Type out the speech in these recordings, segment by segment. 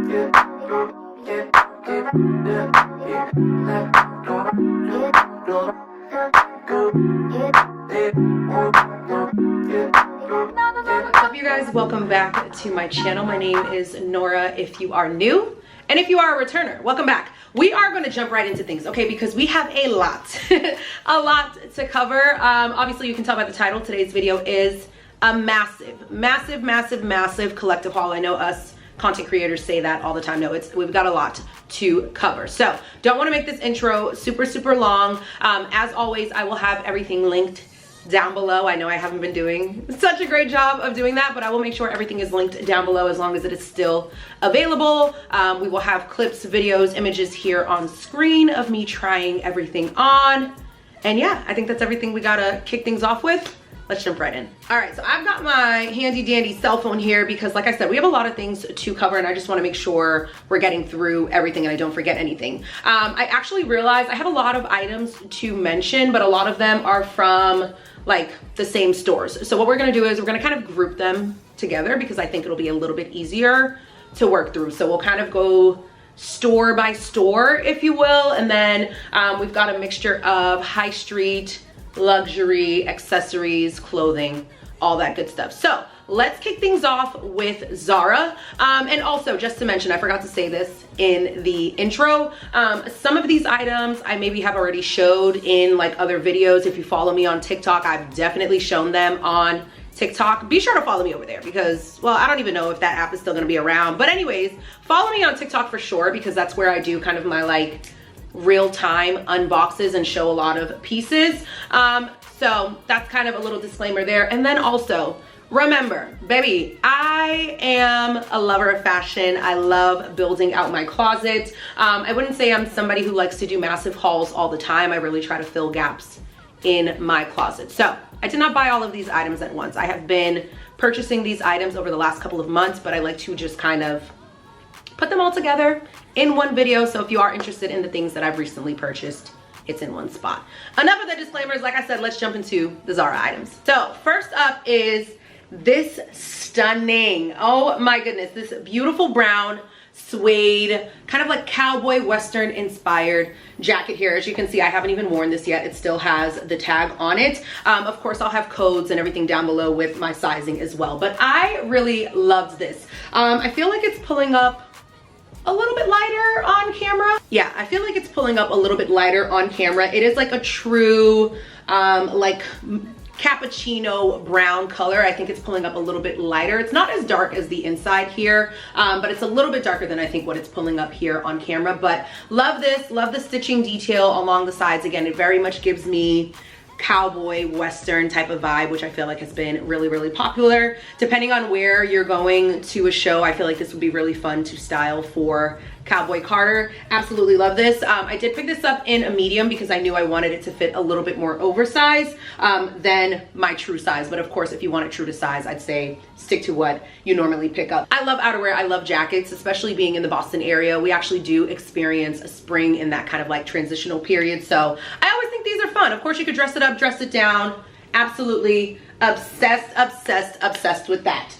What's up, you guys? Welcome back to my channel. My name is Nora if you are new, and if you are a returner, welcome back. We are going to jump right into things, okay, because we have a lot a lot to cover. Obviously you can tell by the title, today's video is a massive collective haul. I know us content creators say that all the time. No, we've got a lot to cover, so don't want to make this intro super long. As always, I will have everything linked down below. I know I haven't been doing such a great job of doing that, but I will make sure everything is linked down below as long as it is still available. We will have clips, videos, images here on screen of me trying everything on. And yeah, I think that's everything we gotta kick things off with. Let's jump right in. All right, so I've got my handy dandy cell phone here because, like I said, we have a lot of things to cover and I just want to make sure we're getting through everything and I don't forget anything. I actually realized I have a lot of items to mention, but a lot of them are from like the same stores. So what we're gonna do is we're gonna kind of group them together because I think it'll be a little bit easier to work through. So we'll kind of go store by store, if you will, and then we've got a mixture of high street, luxury, accessories, clothing, all that good stuff. So let's kick things off with ZARA. And also, just to mention, I forgot to say this in the intro, some of these items I maybe have already showed in like other videos. If you follow me on TikTok, I've definitely shown them on TikTok. Be sure to follow me over there because, well, I don't even know if that app is still gonna be around. But anyways, follow me on TikTok for sure because that's where I do kind of my like real-time unboxes and show a lot of pieces. So that's kind of a little disclaimer there. And then also, remember, baby, I am a lover of fashion. I love building out my closet. I wouldn't say I'm somebody who likes to do massive hauls all the time. I really try to fill gaps in my closet. So I did not buy all of these items at once. I have been purchasing these items over the last couple of months, but I like to just kind of put them all together in one video. So if you are interested in the things that I've recently purchased, it's in one spot. Enough of the disclaimers. Like I said, let's jump into the ZARA items. So first up is this stunning, oh my goodness, this beautiful brown suede, kind of like cowboy western inspired jacket here. As you can see, I haven't even worn this yet. It still has the tag on it. Of course, I'll have codes and everything down below with my sizing as well, but I really loved this. I feel like it's pulling up a little bit lighter on camera. Yeah, I feel like it's pulling up a little bit lighter on camera. It is like a true like cappuccino brown color. I think it's pulling up a little bit lighter. It's not as dark as the inside here, but it's a little bit darker than I think what it's pulling up here on camera. But love this, love the stitching detail along the sides. Again, it very much gives me cowboy western type of vibe, which I feel like has been really popular. Depending on where you're going to a show, I feel like this would be really fun to style for Cowboy Carter. Absolutely love this. I did pick this up in a medium because I knew I wanted it to fit a little bit more oversized than my true size. But of course, if you want it true to size, I'd say stick to what you normally pick up. I love outerwear. I love jackets, especially being in the Boston area. We actually do experience a spring in that kind of like transitional period. So I always think these are fun. Of course, you could dress it up, dress it down. Absolutely obsessed with that.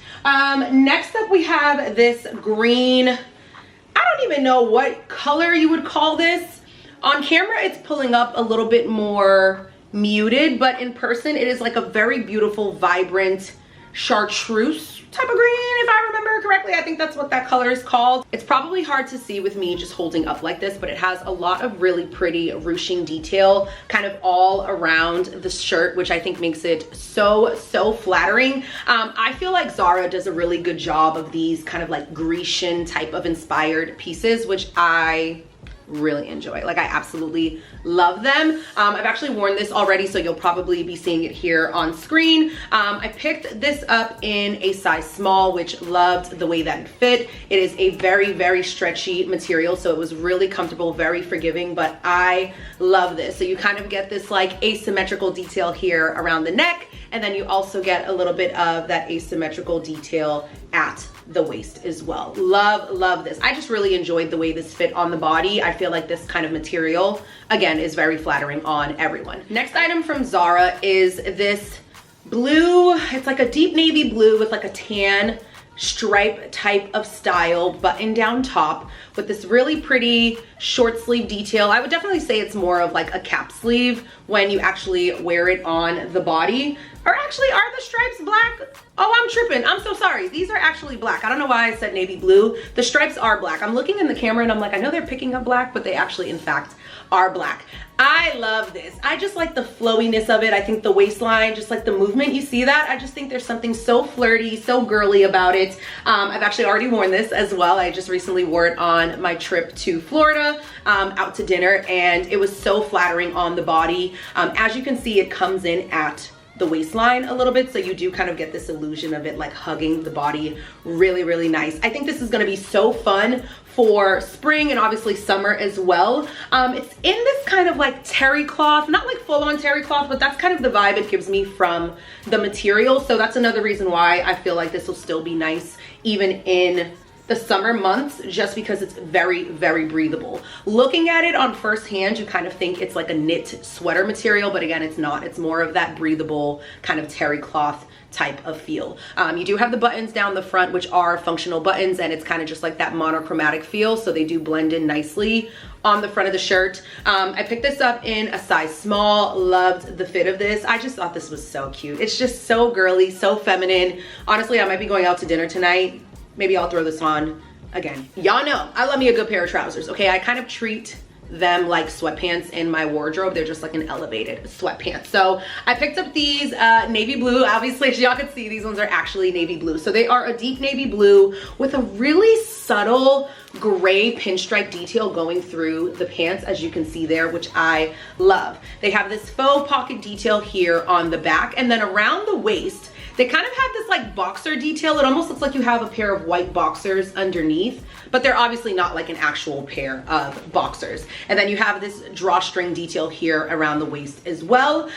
Next up, we have this green, I don't even know what color you would call this. On camera, it's pulling up a little bit more muted, but in person, it is like a very beautiful, vibrant chartreuse type of green, if I remember correctly. I think that's what that color is called. It's probably hard to see with me just holding up like this, but it has a lot of really pretty ruching detail kind of all around the shirt, which I think makes it so flattering. I feel like ZARA does a really good job of these kind of like Grecian type of inspired pieces, which I really enjoy. Like, I absolutely love them. I've actually worn this already, so you'll probably be seeing it here on screen. I picked this up in a size small, which loved the way that it fit. It is a very stretchy material, so it was really comfortable, very forgiving, but I love this. So you kind of get this like asymmetrical detail here around the neck, and then you also get a little bit of that asymmetrical detail at the waist as well. Love this. I just really enjoyed the way this fit on the body. I feel like this kind of material, again, is very flattering on everyone. Next item from ZARA is this blue, it's like a deep navy blue with like a tan stripe type of style button down top with this really pretty short sleeve detail. I would definitely say it's more of like a cap sleeve when you actually wear it on the body. Or actually, are the stripes black? Oh, I'm tripping. I'm so sorry. These are actually black. I don't know why I said navy blue. The stripes are black. I'm looking in the camera and I'm like, I know they're picking up black, but they actually, in fact, are black. I love this. I just like the flowiness of it. I think the waistline, just like the movement, you see that? I just think there's something so flirty, so girly about it. I've actually already worn this as well. I just recently wore it on my trip to Florida, out to dinner, and it was so flattering on the body. As you can see, it comes in at the waistline a little bit, so you do kind of get this illusion of it like hugging the body. Really, really nice. I think this is going to be so fun for spring and obviously summer as well. It's in this kind of like terry cloth, not like full-on terry cloth, but that's kind of the vibe it gives me from the material. So that's another reason why I feel like this will still be nice even in the summer months, just because it's very, very breathable. Looking at it on first hand, you kind of think it's like a knit sweater material, but again, it's not. It's more of that breathable kind of terry cloth type of feel. You do have the buttons down the front, which are functional buttons, and it's kind of just like that monochromatic feel, so they do blend in nicely on the front of the shirt. I picked this up in a size small. Loved the fit of this. I just thought this was so cute. It's just so girly, so feminine. Honestly, I might be going out to dinner tonight. Maybe I'll throw this on again. Y'all know I love me a good pair of trousers, okay? I kind of treat them like sweatpants in my wardrobe. They're just like an elevated sweatpants. So I picked up these navy blue. Obviously, as y'all can see, these ones are actually navy blue. So they are a deep navy blue with a really subtle gray pinstripe detail going through the pants, as you can see there, which I love. They have this faux pocket detail here on the back, and then around the waist, they kind of have this like boxer detail. It almost looks like you have a pair of white boxers underneath, but they're obviously not like an actual pair of boxers. And then you have this drawstring detail here around the waist as well.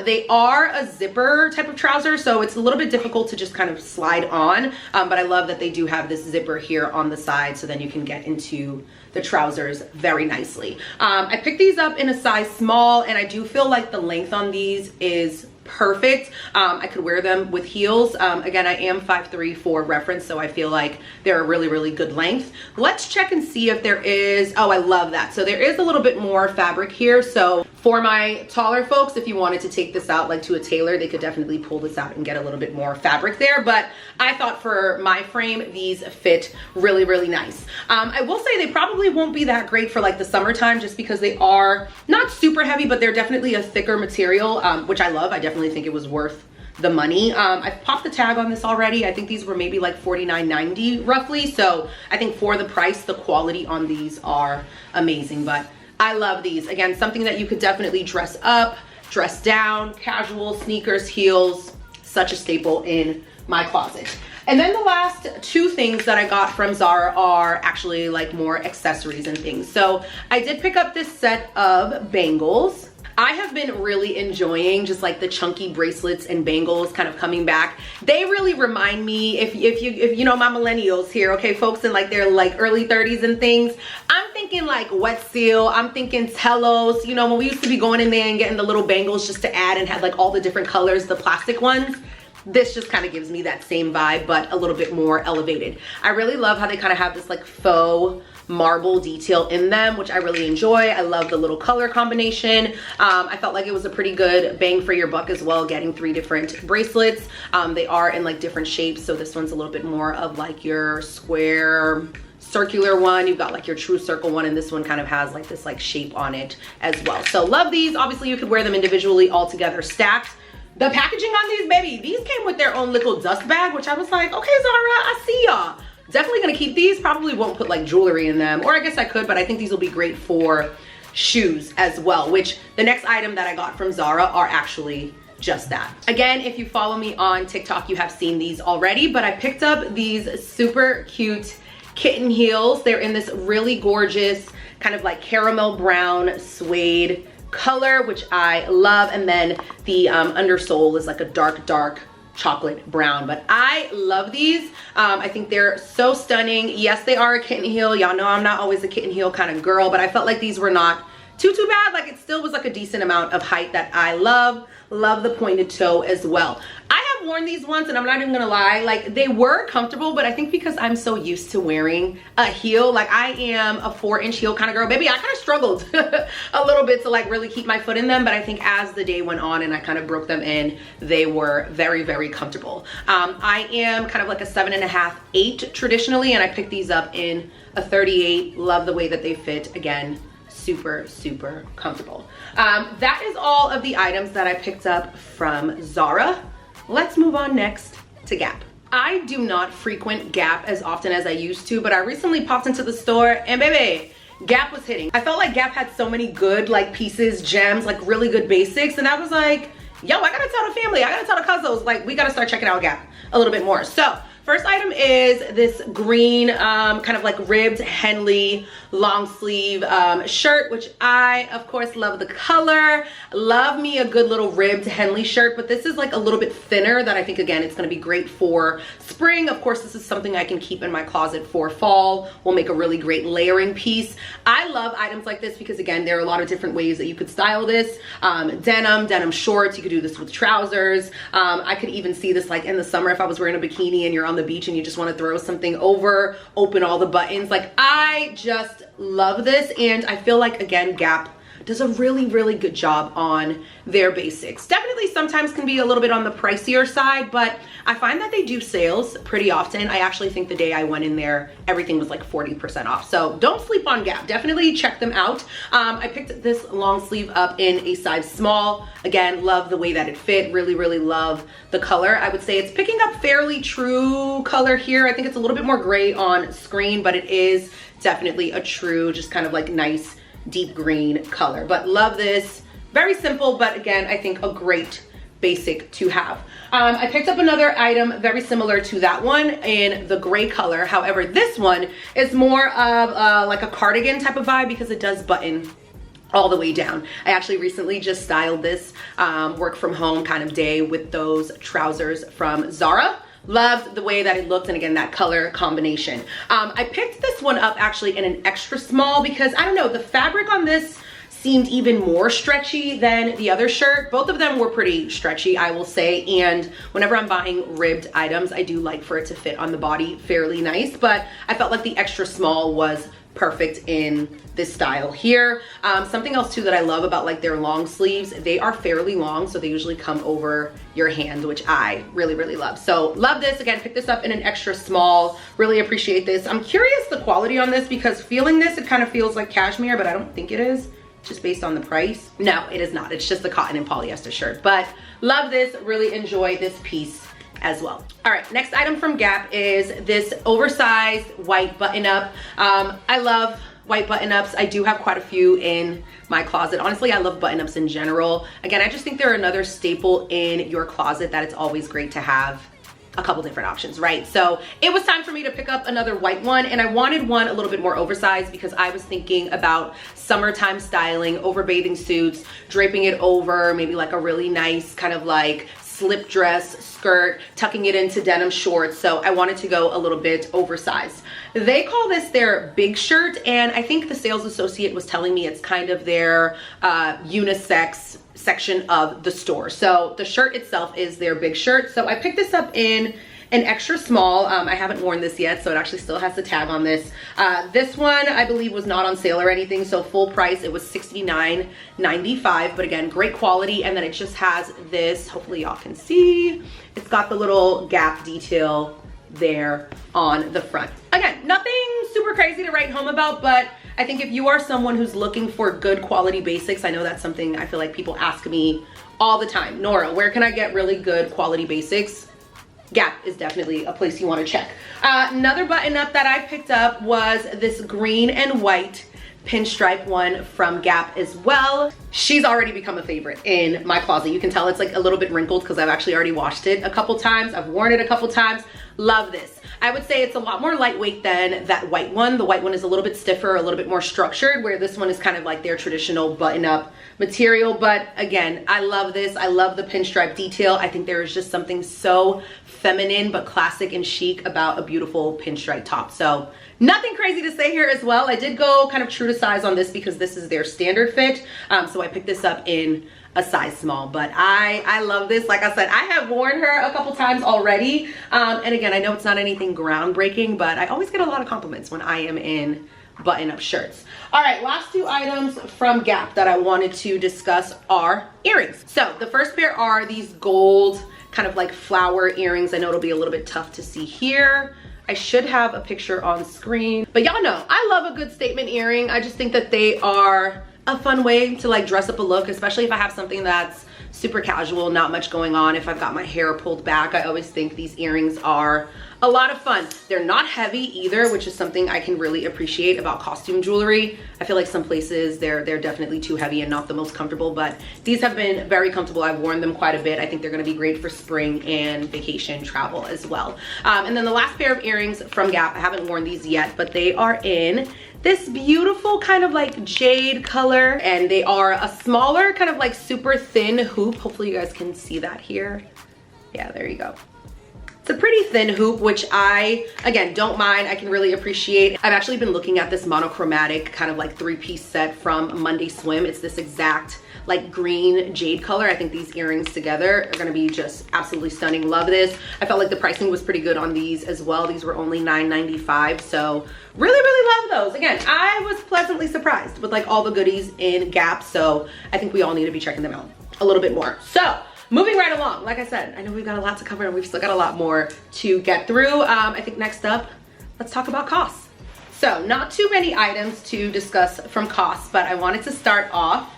They are a zipper type of trouser, so it's a little bit difficult to just kind of slide on, but I love that they do have this zipper here on the side, so then you can get into the trousers very nicely. I picked these up in a size small, and I do feel like the length on these is perfect. I could wear them with heels. Again, I am 5'3" for reference, so I feel like they're a really, really good length. Let's check and see if there is, oh, I love that. So there is a little bit more fabric here. So for my taller folks, if you wanted to take this out like to a tailor, they could definitely pull this out and get a little bit more fabric there. But I thought for my frame, these fit really, really nice. I will say they probably won't be that great for like the summertime, just because they are not super heavy, but they're definitely a thicker material, which I love. I definitely think it was worth the money. I've popped the tag on this already. I think these were maybe like $49.90 roughly. So I think for the price, the quality on these are amazing, but I love these. Again, something that you could definitely dress up, dress down, casual, sneakers, heels, such a staple in my closet. And then the last two things that I got from Zara are actually like more accessories and things. So I did pick up this set of bangles. I have been really enjoying just like the chunky bracelets and bangles kind of coming back. They really remind me, if you know my millennials here, okay, folks in like their like early 30s and things, I'm thinking like Wet Seal, I'm thinking Telos, you know, when we used to be going in there and getting the little bangles just to add and had like all the different colors, the plastic ones. This just kind of gives me that same vibe, but a little bit more elevated. I really love how they kind of have this like faux marble detail in them, which I really enjoy. I love the little color combination. I felt like it was a pretty good bang for your buck as well, getting 3 different bracelets. They are in like different shapes, so this one's a little bit more of like your square circular one. You've got like your true circle one, and this one kind of has like this like shape on it as well. So love these. Obviously you could wear them individually, all together, stacked. The packaging on these, baby, these came with their own little dust bag, which I was like, okay, Zara, I see y'all. Definitely gonna keep these. Probably won't put like jewelry in them, or I guess I could, but I think these will be great for shoes as well, which the next item that I got from Zara are actually just that. Again, if you follow me on TikTok, you have seen these already, but I picked up these super cute kitten heels. They're in this really gorgeous kind of like caramel brown suede color, which I love, and then the undersole is like a dark chocolate brown, but I love these. I think they're so stunning. Yes, they are a kitten heel. Y'all know I'm not always a kitten heel kind of girl, but I felt like these were not too bad. Like it still was like a decent amount of height that I love the pointed toe as well. I have have worn these once, and I'm not even gonna lie, like they were comfortable, but I think because I'm so used to wearing a heel, like I am a 4-inch heel kind of girl, baby, I kind of struggled a little bit to like really keep my foot in them, but I think as the day went on and I kind of broke them in, they were very, very comfortable. I am kind of like a 7.5, 8 traditionally, and I picked these up in a 38. Love the way that they fit. Again, super, super comfortable. That is all of the items that I picked up from Zara. Let's move on next to Gap. I do not frequent Gap as often as I used to, but I recently popped into the store and baby, Gap was hitting. I felt like Gap had so many good like pieces, gems, like really good basics, and I was like, yo, I gotta tell the family, I gotta tell the cousins, like we gotta start checking out Gap a little bit more. So first item is this green kind of like ribbed Henley long sleeve shirt, which I of course love the color. Love me a good little ribbed Henley shirt, but this is like a little bit thinner that I think again it's going to be great for spring. Of course this is something I can keep in my closet for fall. Will make a really great layering piece. I love items like this because again there are a lot of different ways that you could style this. Denim shorts, you could do this with trousers. I could even see this like in the summer if I was wearing a bikini and you're on the beach and you just want to throw something over, open all the buttons. Like I just love this, and I feel like again Gap does a really, really good job on their basics. Definitely sometimes can be a little bit on the pricier side, but I find that they do sales pretty often. I actually think the day I went in there, everything was like 40% off. So don't sleep on Gap. Definitely check them out. I picked this long sleeve up in a size small. Again, love the way that it fit. Really, really love the color. I would say it's picking up fairly true color here. I think it's a little bit more gray on screen, but it is definitely a true, just kind of like nice, deep green color. But love this. Very simple, but again, I think a great basic to have. I picked up another item very similar to that one in the gray color. However, this one is more of like a cardigan type of vibe because it does button all the way down. I actually recently just styled this work from home kind of day with those trousers from ZARA. Loved the way that it looked, and again that color combination. I picked this one up actually in an extra small because I don't know, the fabric on this seemed even more stretchy than the other shirt. Both of them were pretty stretchy, I will say, and whenever I'm buying ribbed items I do like for it to fit on the body fairly nice, but I felt like the extra small was perfect in this style here. Something else too that I love about like their long sleeves, they are fairly long, so they usually come over your hand, which I really, really love. So love this. Again, pick this up in an extra small. Really appreciate this. I'm curious the quality on this because feeling this, it kind of feels like cashmere, but I don't think it is, just based on the price. No, it is not. It's just the cotton and polyester shirt, but love this. Really enjoy this piece as well. All right, next item from Gap is this oversized white button-up. I love white button-ups. I do have quite a few in my closet. Honestly, I love button-ups in general. Again, I just think they're another staple in your closet that it's always great to have a couple different options, right? So it was time for me to pick up another white one, and I wanted one a little bit more oversized because I was thinking about summertime styling, over bathing suits, draping it over maybe like a really nice kind of like slip dress skirt, tucking it into denim shorts. So I wanted to go a little bit oversized. They call this their big shirt, and I think the sales associate was telling me it's kind of their unisex section of the store. So the shirt itself is their big shirt. So I picked this up in an extra small. I haven't worn this yet, so it actually still has the tag on this. This one I believe was not on sale or anything, so full price it was $69.95, but again, great quality. And then it just has this, hopefully y'all can see, it's got the little Gap detail there on the front. Again, nothing super crazy to write home about, but I think if you are someone who's looking for good quality basics, I know that's something I feel like people ask me all the time. Nora, where can I get really good quality basics? Gap is definitely a place you want to check. Another button up that I picked up was this green and white pinstripe one from Gap as well. She's already become a favorite in my closet. You can tell it's like a little bit wrinkled because I've actually already washed it a couple times. I've worn it a couple times. Love this. I would say it's a lot more lightweight than that white one. The white one is a little bit stiffer, a little bit more structured, where this one is kind of like their traditional button-up material. But again, I love this. I love the pinstripe detail. I think there is just something so feminine but classic and chic about a beautiful pinstripe top. So Nothing crazy to say here as well. I did go kind of true to size on this because this is their standard fit. So I picked this up in a size small, but I love this. Like I said, I have worn her a couple times already. And again, I know it's not anything groundbreaking, but I always get a lot of compliments when I am in button-up shirts. All right, last two items from Gap that I wanted to discuss are earrings. So the first pair are these gold kind of like flower earrings. I know it'll be a little bit tough to see here. I should have a picture on screen, but y'all know I love a good statement earring. I just think that they are a fun way to like dress up a look, especially if I have something that's super casual, not much going on. If I've got my hair pulled back, I always think these earrings are a lot of fun. They're not heavy either, which is something I can really appreciate about costume jewelry. I feel like some places they're definitely too heavy and not the most comfortable, but these have been very comfortable. I've worn them quite a bit. I think they're gonna be great for spring and vacation travel as well. And then the last pair of earrings from Gap, I haven't worn these yet, but they are in this beautiful kind of like jade color, and they are a smaller kind of like super thin hoop. Hopefully you guys can see that here. Yeah, there you go. It's a pretty thin hoop, which I, again, don't mind. I can really appreciate. I've actually been looking at this monochromatic kind of like three-piece set from Monday Swim. It's this exact like green jade color. I think these earrings together are gonna be just absolutely stunning. Love this. I felt like the pricing was pretty good on these as well. These were only $9.95, so really love those. Again, I was pleasantly surprised with like all the goodies in Gap, so I think we all need to be checking them out a little bit more. So moving right along, like I said, I know we've got a lot to cover and we've still got a lot more to get through. I think next up, let's talk about COS. So not too many items to discuss from COS, but I wanted to start off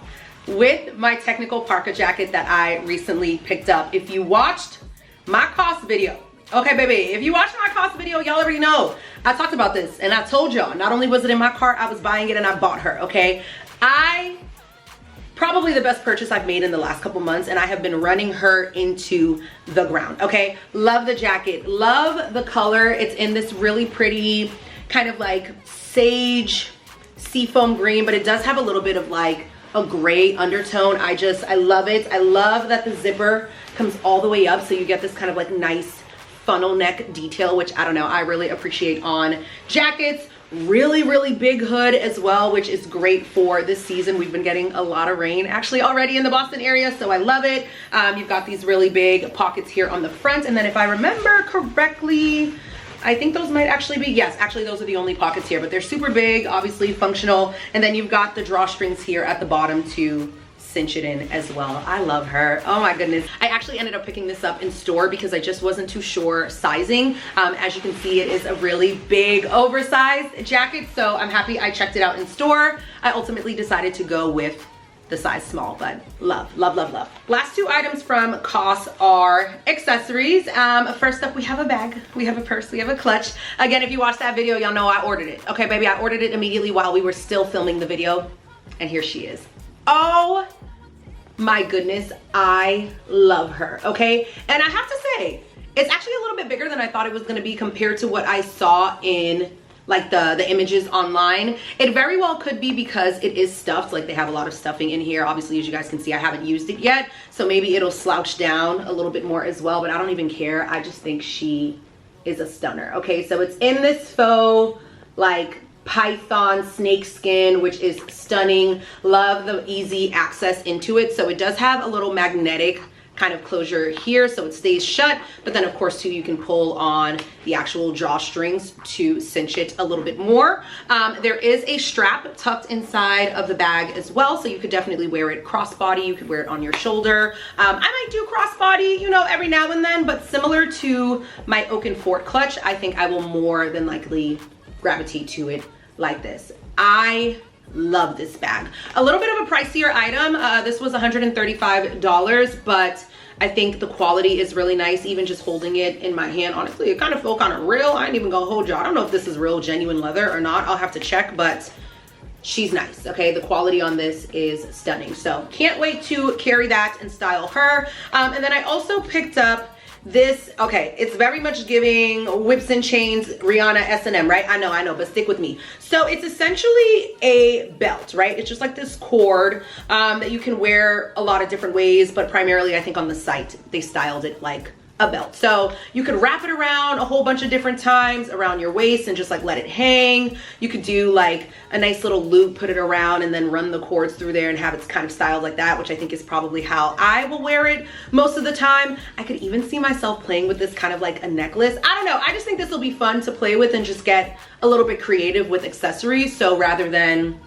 with my technical parka jacket that I recently picked up. If you watched my COS video, okay baby, if you watched my COS video, y'all already know I talked about this and I told y'all, not only was it in my cart, I was buying it and I bought her, okay? Probably the best purchase I've made in the last couple months, and I have been running her into the ground, okay? Love the jacket, love the color. It's in this really pretty kind of like sage seafoam green, but it does have a little bit of like a gray undertone. I love it. I love that the zipper comes all the way up, so you get this kind of like nice funnel neck detail, which I don't know, I really appreciate on jackets. Really big hood as well, which is great for this season. We've been getting a lot of rain actually already in the Boston area, so I love it. You've got these really big pockets here on the front, and then if I remember correctly, I think those might actually be, yes, actually those are the only pockets here, but they're super big, obviously functional, and then you've got the drawstrings here at the bottom to cinch it in as well. I love her. Oh my goodness. I actually ended up picking this up in store because I just wasn't too sure sizing. As you can see, it is a really big oversized jacket, so I'm happy I checked it out in store. I ultimately decided to go with the size small, but love. Last two items from COS are accessories. First up, we have a bag, we have a purse, we have a clutch. Again, if you watched that video, y'all know I ordered it. Okay, baby, I ordered it immediately while we were still filming the video, and here she is. Oh my goodness, I love her, okay? And I have to say, it's actually a little bit bigger than I thought it was gonna be compared to what I saw in like the images online. It very well could be because it is stuffed, like they have a lot of stuffing in here. Obviously, as you guys can see, I haven't used it yet, so maybe it'll slouch down a little bit more as well, but I don't even care. I just think she is a stunner, okay? So it's in this faux, like, python snake skin, which is stunning. Love the easy access into it. So it does have a little magnetic kind of closure here, so it stays shut, but then of course too, you can pull on the actual drawstrings to cinch it a little bit more. There is a strap tucked inside of the bag as well, so you could definitely wear it crossbody. You could wear it on your shoulder. I might do crossbody, you know, every now and then, but similar to my Oak and Fort clutch, I think I will more than likely gravitate to it like this. I love this bag. A little bit of a pricier item. This was $135, but I think the quality is really nice. Even just holding it in my hand, honestly, it kind of felt kind of real. I ain't even gonna hold y'all. I don't know if this is real genuine leather or not. I'll have to check, but she's nice, okay? The quality on this is stunning. So can't wait to carry that and style her. And then I also picked up this, okay, it's very much giving whips and chains, Rihanna S&M, right? I know, but stick with me. So it's essentially a belt, right? It's just like this cord that you can wear a lot of different ways, but primarily I think on the site, they styled it like a belt. So you could wrap it around a whole bunch of different times around your waist and just like let it hang. You could do like a nice little loop, put it around and then run the cords through there and have it kind of styled like that, which I think is probably how I will wear it most of the time. I could even see myself playing with this kind of like a necklace. I don't know, I just think this will be fun to play with and just get a little bit creative with accessories. So rather than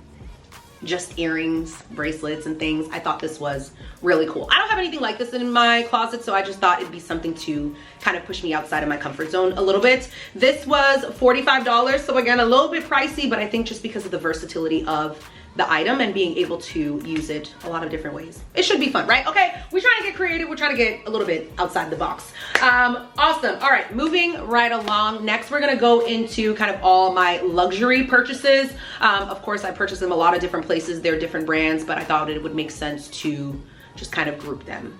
just earrings, bracelets, and things, I thought this was really cool. I don't have anything like this in my closet, so I just thought it'd be something to kind of push me outside of my comfort zone a little bit. This was $45, so again, a little bit pricey, but I think just because of the versatility of the item and being able to use it a lot of different ways, it should be fun, right? Okay, we're trying to get creative. We're trying to get a little bit outside the box. Awesome. All right, moving right along. Next, we're gonna go into kind of all my luxury purchases. Of course, I purchased them a lot of different places. They're different brands, but I thought it would make sense to just kind of group them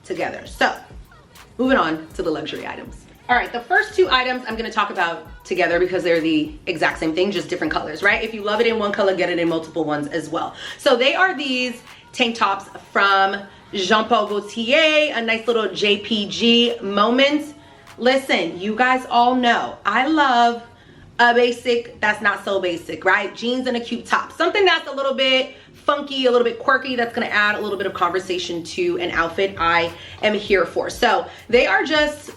together. So moving on to the luxury items. All right, the first two items I'm gonna talk about together because they're the exact same thing, just different colors, right? If you love it in one color, get it in multiple ones as well. So they are these tank tops from Jean Paul Gaultier, a nice little JPG moment. Listen, you guys all know, I love a basic that's not so basic, right? Jeans and a cute top. Something that's a little bit funky, a little bit quirky, that's gonna add a little bit of conversation to an outfit. I am here for. So they are just,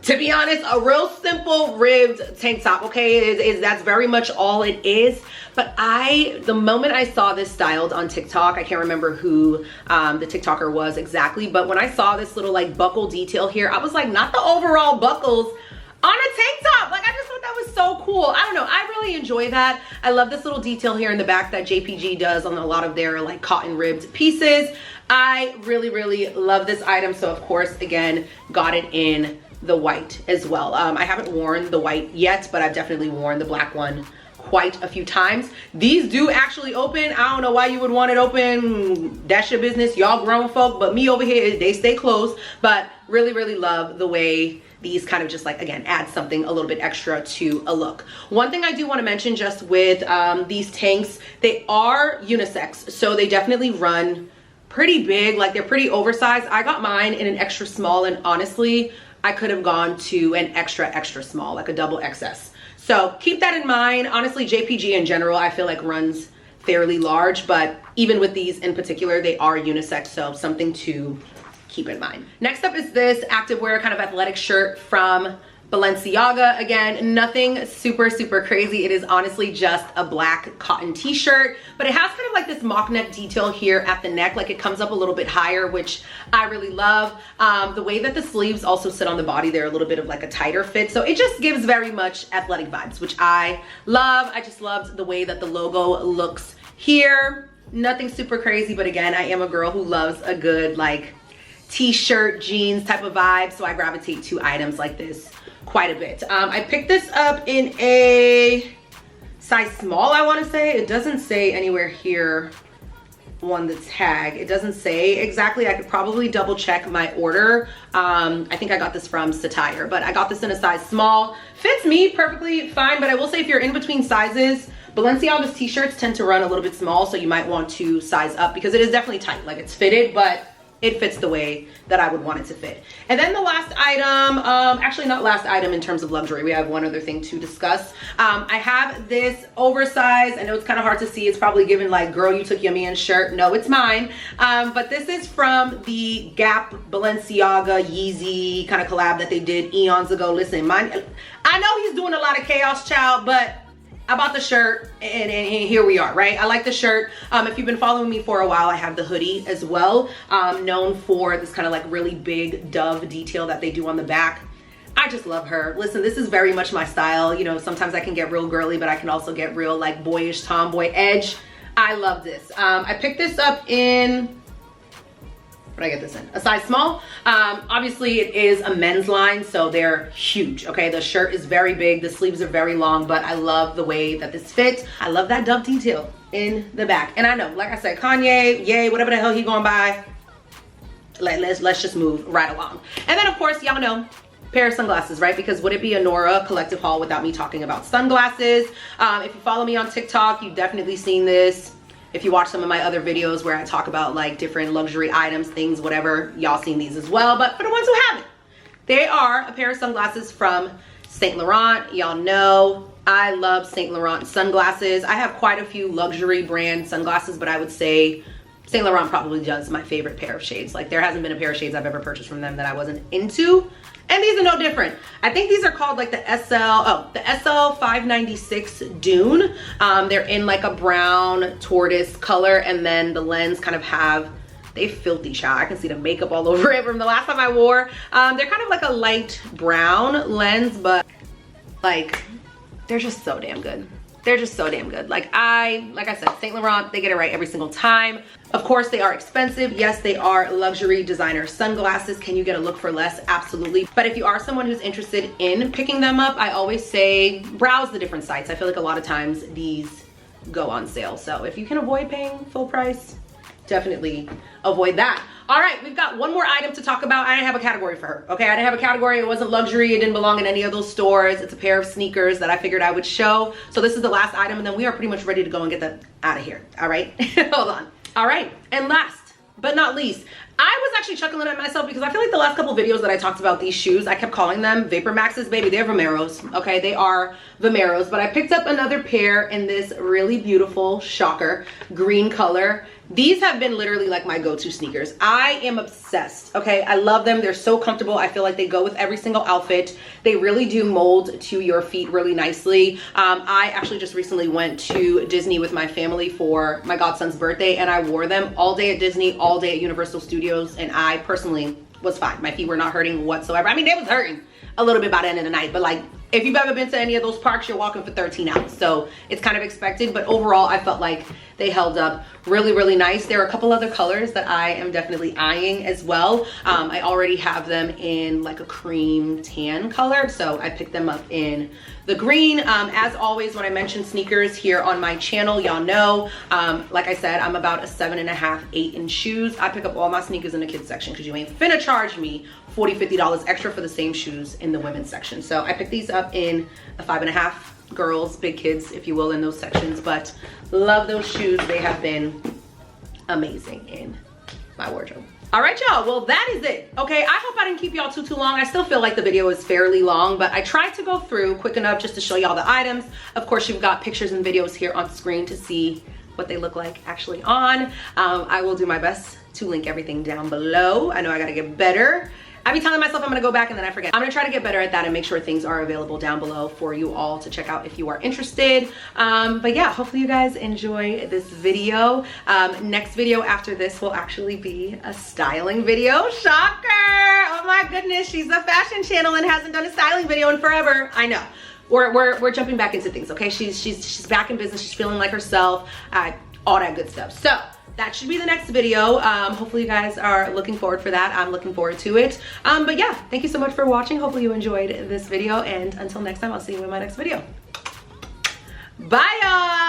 to be honest, a real simple ribbed tank top, okay? That's very much all it is. But the moment I saw this styled on TikTok, I can't remember who the TikToker was exactly, but when I saw this little like buckle detail here, I was like, not the overall buckles on a tank top. Like, I just thought that was so cool. I don't know, I really enjoy that. I love this little detail here in the back that JPG does on a lot of their like cotton ribbed pieces. I really, really love this item. So of course, again, got it in the white as well. I haven't worn the white yet, but I've definitely worn the black one quite a few times. These do actually open. I don't know why you would want it open. That's your business, y'all grown folk, but me over here, they stay closed. But really, really love the way these kind of just like, again, add something a little bit extra to a look. One thing I do want to mention just with these tanks, they are unisex, so they definitely run pretty big, like they're pretty oversized. I got mine in an extra small, and honestly, I could have gone to an extra small, like a double XS. So keep that in mind. Honestly, JPG in general, I feel like runs fairly large, but even with these in particular, they are unisex, so something to keep in mind. Next up is this activewear kind of athletic shirt from Balenciaga. Again, nothing super crazy. It is honestly just a black cotton t-shirt, but it has kind of like this mock neck detail here at the neck, like it comes up a little bit higher, which I really love. The way that the sleeves also sit on the body, they're a little bit of like a tighter fit, so it just gives very much athletic vibes, which I love. I just loved the way that the logo looks here. Nothing super crazy, but again, I am a girl who loves a good like t-shirt jeans type of vibe, so I gravitate to items like this quite a bit. I picked this up in a size small, I want to say. It doesn't say anywhere here on the tag. It doesn't say exactly. I could probably double check my order. I think I got this from Satire, but I got this in a size small. Fits me perfectly fine, but I will say if you're in between sizes, Balenciaga's t-shirts tend to run a little bit small, so you might want to size up because it is definitely tight. Like, it's fitted, but it fits the way that I would want it to fit. And then the last item, actually not last item in terms of luxury, we have one other thing to discuss. I have this oversized, I know it's kind of hard to see, it's probably given like, girl, you took your man's shirt. No, it's mine. But this is from the Gap Balenciaga Yeezy kind of collab that they did eons ago. Listen, mine, I know he's doing a lot of chaos, child, but I bought the shirt and here we are, right? I like the shirt. If you've been following me for a while, I have the hoodie as well, known for this kind of like really big dove detail that they do on the back. I just love her. Listen, this is very much my style. You know, sometimes I can get real girly, but I can also get real like boyish tomboy edge. I love this. I picked this up in, what did I get this in? A size small. Obviously it is a men's line, so they're huge, okay? The shirt is very big, the sleeves are very long, but I love the way that this fits. I love that dove detail in the back. And I know, like I said, Kanye, yay, whatever the hell he going by, let's just move right along. And then of course, y'all know, pair of sunglasses, right? Because would it be a Norah collective haul without me talking about sunglasses? If you follow me on TikTok, you've definitely seen this. If you watch some of my other videos where I talk about like different luxury items, things, whatever, y'all seen these as well. But for the ones who haven't, They are a pair of sunglasses from Saint Laurent. Y'all know I love Saint Laurent sunglasses. I have quite a few luxury brand sunglasses, but I would say Saint Laurent probably does my favorite pair of shades. Like, there hasn't been a pair of shades I've ever purchased from them that I wasn't into. And these are no different. I think these are called like the SL 596 Dune. They're in like a brown tortoise color, and then the lens kind of have, they filthy child. I can see the makeup all over it from the last time I wore. They're kind of like a light brown lens, but like, they're just so damn good. They're just so damn good. Like I said, Saint Laurent, they get it right every single time. Of course, they are expensive. Yes, they are luxury designer sunglasses. Can you get a look for less? Absolutely. But if you are someone who's interested in picking them up, I always say browse the different sites. I feel like a lot of times these go on sale. So if you can avoid paying full price, definitely avoid that. All right, we've got one more item to talk about. I didn't have a category for her, okay? I didn't have a category. It wasn't luxury. It didn't belong in any of those stores. It's a pair of sneakers that I figured I would show. So this is the last item, and then we are pretty much ready to go and get that out of here, all right? Hold on. All right, and last but not least, I was actually chuckling at myself because I feel like the last couple videos that I talked about these shoes, I kept calling them Vapor Maxes. Baby, they're Vomeros, okay? They are Vomeros, but I picked up another pair in this really beautiful, shocker, green color. These have been literally like my go-to sneakers. I am obsessed, okay? I love them. They're so comfortable. I feel like they go with every single outfit. They really do mold to your feet really nicely. I actually just recently went to Disney with my family for my godson's birthday, and I wore them all day at Disney, all day at Universal Studios, and I personally was fine. My feet were not hurting whatsoever. I mean, they was hurting a little bit by the end of the night, but like, if you've ever been to any of those parks, you're walking for 13 hours. So it's kind of expected, but overall, I felt like they held up really, really nice. There are a couple other colors that I am definitely eyeing as well. I already have them in like a cream tan color, so I picked them up in the green. As always, when I mention sneakers here on my channel, y'all know, like I said, I'm about a 7.5, 8 in shoes. I pick up all my sneakers in the kids section because you ain't finna charge me $40, $50 extra for the same shoes in the women's section. So I picked these up in a 5.5, girls, big kids, if you will, in those sections, but love those shoes. They have been amazing in my wardrobe. All right, y'all, well, that is it. Okay, I hope I didn't keep y'all too long. I still feel like the video is fairly long, but I tried to go through quick enough just to show y'all the items. Of course, you've got pictures and videos here on screen to see what they look like actually on. I will do my best to link everything down below. I know I gotta get better. I be telling myself I'm gonna go back and then I forget. I'm gonna try to get better at that and make sure things are available down below for you all to check out if you are interested. But yeah, hopefully you guys enjoy this video. Next video after this will actually be a styling video. Shocker! Oh my goodness, she's a fashion channel and hasn't done a styling video in forever. I know. We're jumping back into things, okay? She's back in business. She's feeling like herself. All that good stuff. So that should be the next video. Hopefully you guys are looking forward for that. I'm looking forward to it. But yeah, thank you so much for watching. Hopefully you enjoyed this video, and until next time, I'll see you in my next video. Bye, y'all.